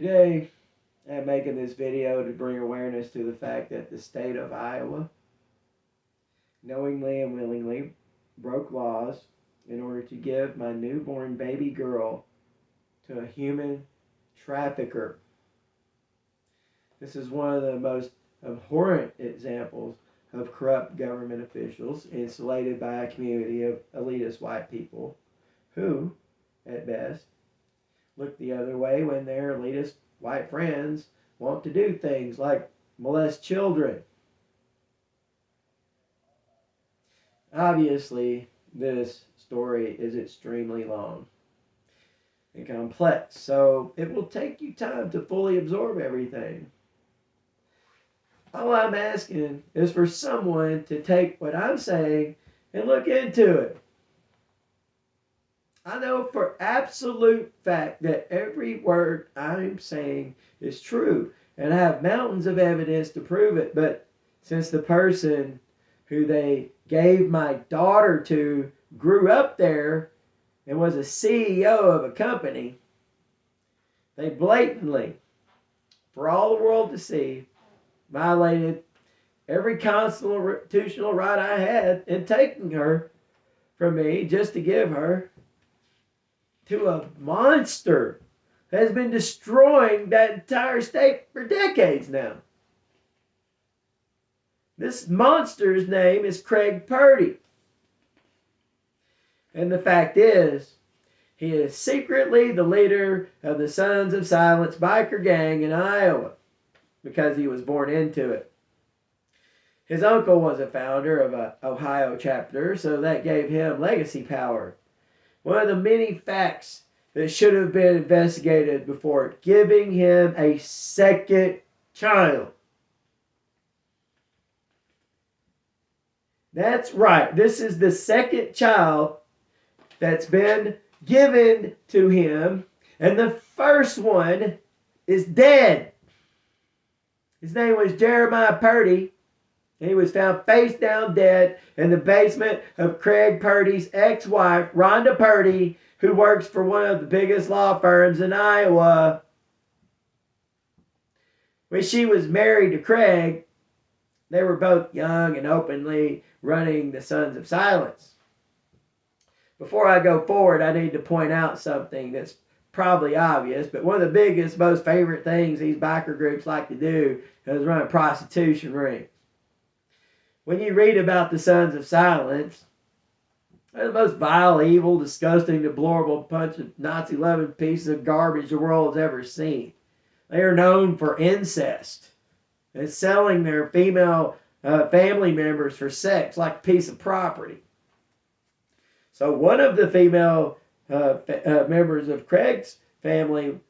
Today, I'm making this video to bring awareness to the fact that the state of Iowa knowingly and willingly broke laws in order to give my newborn baby girl to a human trafficker. This is one of the most abhorrent examples of corrupt government officials insulated by a community of elitist white people who, at best, look the other way when their elitist white friends want to do things like molest children. Obviously, this story is extremely long and complex, so it will take you time to fully absorb everything. All I'm asking is for someone to take what I'm saying and look into it. I know for absolute fact that every word I'm saying is true, and I have mountains of evidence to prove it, but since the person who they gave my daughter to grew up there and was a CEO of a company, they blatantly, for all the world to see, violated every constitutional right I had in taking her from me just to give her to a monster that has been destroying that entire state for decades now. This monster's name is Craig Purdy. And the fact is, he is secretly the leader of the Sons of Silence biker gang in Iowa because he was born into it. His uncle was a founder of an Ohio chapter, so that gave him legacy power. One of the many facts that should have been investigated before giving him a second child. That's right. This is the second child that's been given to him, and the first one is dead. His name was Jeremiah Purdy. He was found face down dead in the basement of Craig Purdy's ex-wife, Rhonda Purdy, who works for one of the biggest law firms in Iowa. When she was married to Craig, they were both young and openly running the Sons of Silence. Before I go forward, I need to point out something that's probably obvious, but one of the biggest, most favorite things these biker groups like to do is run prostitution rings. When you read about the Sons of Silence, they're the most vile, evil, disgusting, deplorable bunch of Nazi-loving pieces of garbage the world has ever seen. They are known for incest and selling their female family members for sex like a piece of property. So one of the female members of Craig's family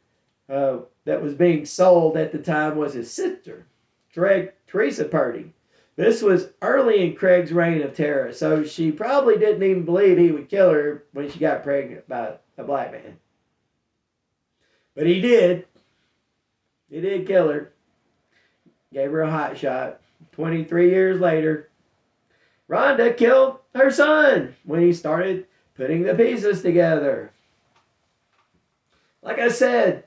that was being sold at the time was his sister, Teresa Purdy. This was early in Craig's reign of terror, so she probably didn't even believe he would kill her when she got pregnant by a black man. But he did. He did kill her. Gave her a hot shot. 23 years later, Rhonda killed her son when he started putting the pieces together. Like I said,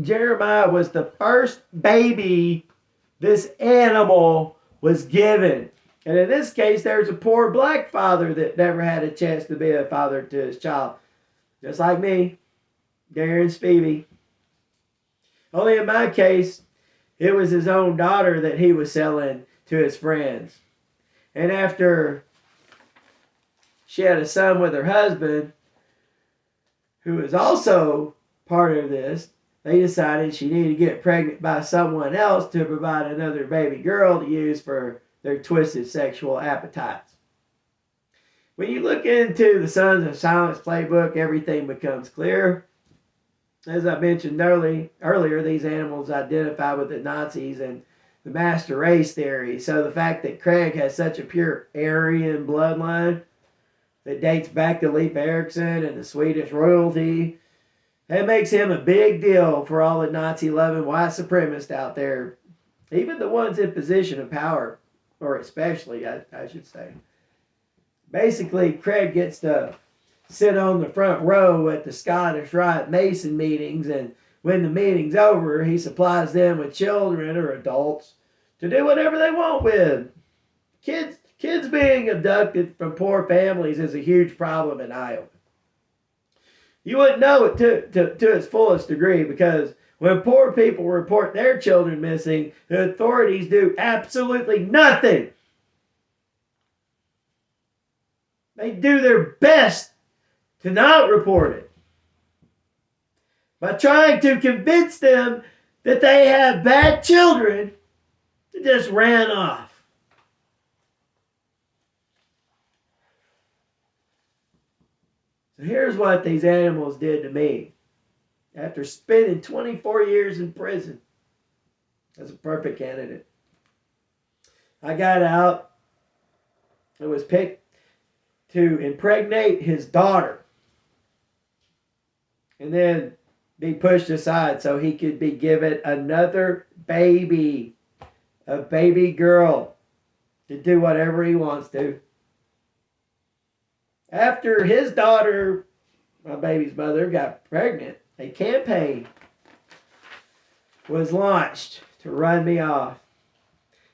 Jeremiah was the first baby this animal was given. And in this case, there's a poor black father that never had a chance to be a father to his child. Just like me, Darren Spivey. Only in my case, it was his own daughter that he was selling to his friends. And after she had a son with her husband, who was also part of this, they decided she needed to get pregnant by someone else to provide another baby girl to use for their twisted sexual appetites. When you look into the Sons of Silence playbook, everything becomes clear. As I mentioned earlier, these animals identify with the Nazis and the master race theory. So the fact that Craig has such a pure Aryan bloodline that dates back to Leif Erikson and the Swedish royalty, that makes him a big deal for all the Nazi-loving white supremacists out there. Even the ones in position of power, or especially, I should say. Basically, Craig gets to sit on the front row at the Scottish Rite Mason meetings and when the meeting's over, he supplies them with children or adults to do whatever they want with. Kids being abducted from poor families is a huge problem in Iowa. You wouldn't know it to its fullest degree because when poor people report their children missing, the authorities do absolutely nothing. They do their best to not report it by trying to convince them that they have bad children that just ran off. So here's what these animals did to me. After spending 24 years in prison, that's a perfect candidate. I got out and was picked to impregnate his daughter and then be pushed aside so he could be given another baby, a baby girl, to do whatever he wants to. After his daughter, my baby's mother, got pregnant, a campaign was launched to run me off.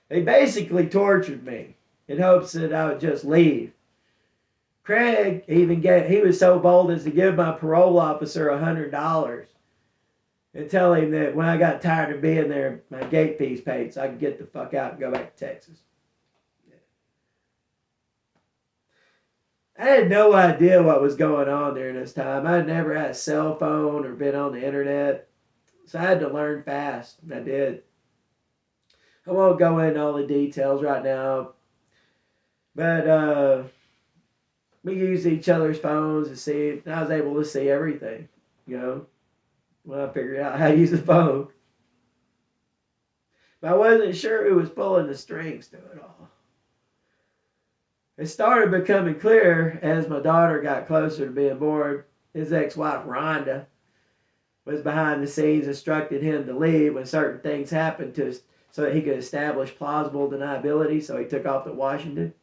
They basically tortured me in hopes that I would just leave. Craig he was so bold as to give my parole officer $100 and tell him that when I got tired of being there, my gate fees paid so I could get the fuck out and go back to Texas. I had no idea what was going on during this time. I'd never had a cell phone or been on the internet, so I had to learn fast, and I did. I won't go into all the details right now, but we used each other's phones to see. I was able to see everything, when I figured out how to use the phone. But I wasn't sure who was pulling the strings to it all. It started becoming clear as my daughter got closer to being born. His ex-wife, Rhonda, was behind the scenes, instructed him to leave when certain things happened so that he could establish plausible deniability. So he took off to Washington.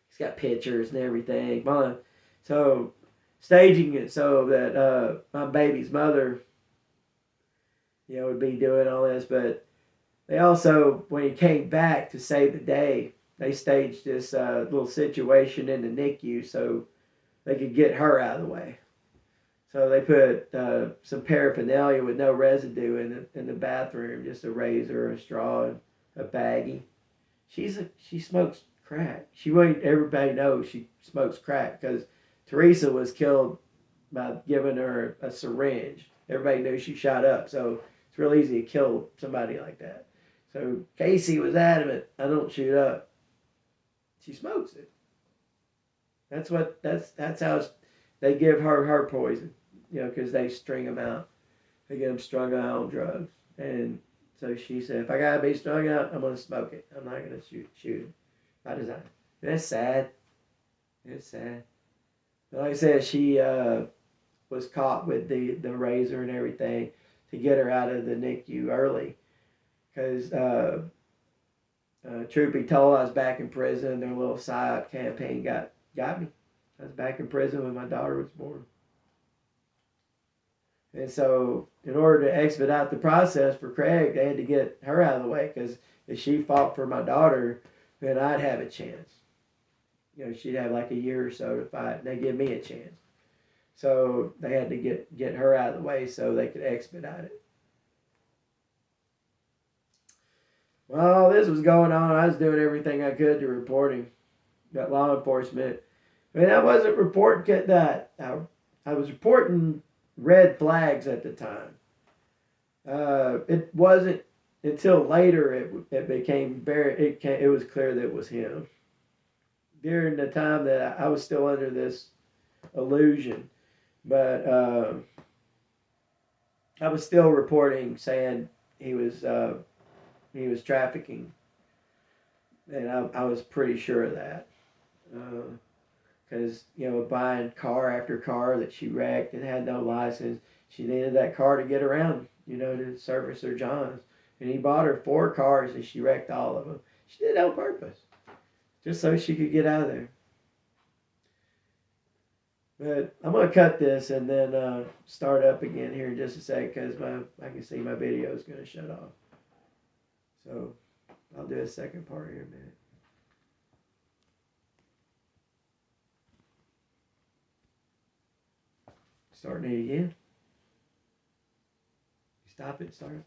He's got pictures and everything. So staging it so that my baby's mother, would be doing all this. But they also, when he came back to save the day, they staged this little situation in the NICU so they could get her out of the way. So they put some paraphernalia with no residue in the bathroom, just a razor, a straw, and a baggie. She smokes crack. She wanted everybody to know she smokes crack because Teresa was killed by giving her a syringe. Everybody knew she shot up, so it's real easy to kill somebody like that. So Casey was adamant, I don't shoot up. She smokes it. That's how they give her poison, because they string them out. They get them strung out on drugs. And so she said, if I gotta be strung out, I'm gonna smoke it. I'm not gonna shoot it by design. That's sad. It's sad. But like I said, she was caught with the razor and everything to get her out of the NICU early. Because truth be told, I was back in prison. Their little PSYOP campaign got me. I was back in prison when my daughter was born. And so, in order to expedite the process for Craig, they had to get her out of the way because if she fought for my daughter, then I'd have a chance. She'd have like a year or so to fight, and they'd give me a chance. So they had to get her out of the way so they could expedite it. While all this was going on, I was doing everything I could to reporting. Got law enforcement. I wasn't reporting that. I was reporting red flags at the time. It wasn't until later it became it was clear that it was him. During the time that I was still under this illusion, but I was still reporting saying he was trafficking, and I was pretty sure of that. Because buying car after car that she wrecked and had no license, she needed that car to get around, to service her Johns. And he bought her 4 cars and she wrecked all of them. She did it on purpose, just so she could get out of there. But I'm gonna cut this and then start up again here in just a sec because I can see my video is gonna shut off. So I'll do a second part here in a minute. Starting it again. Stop it. Start it.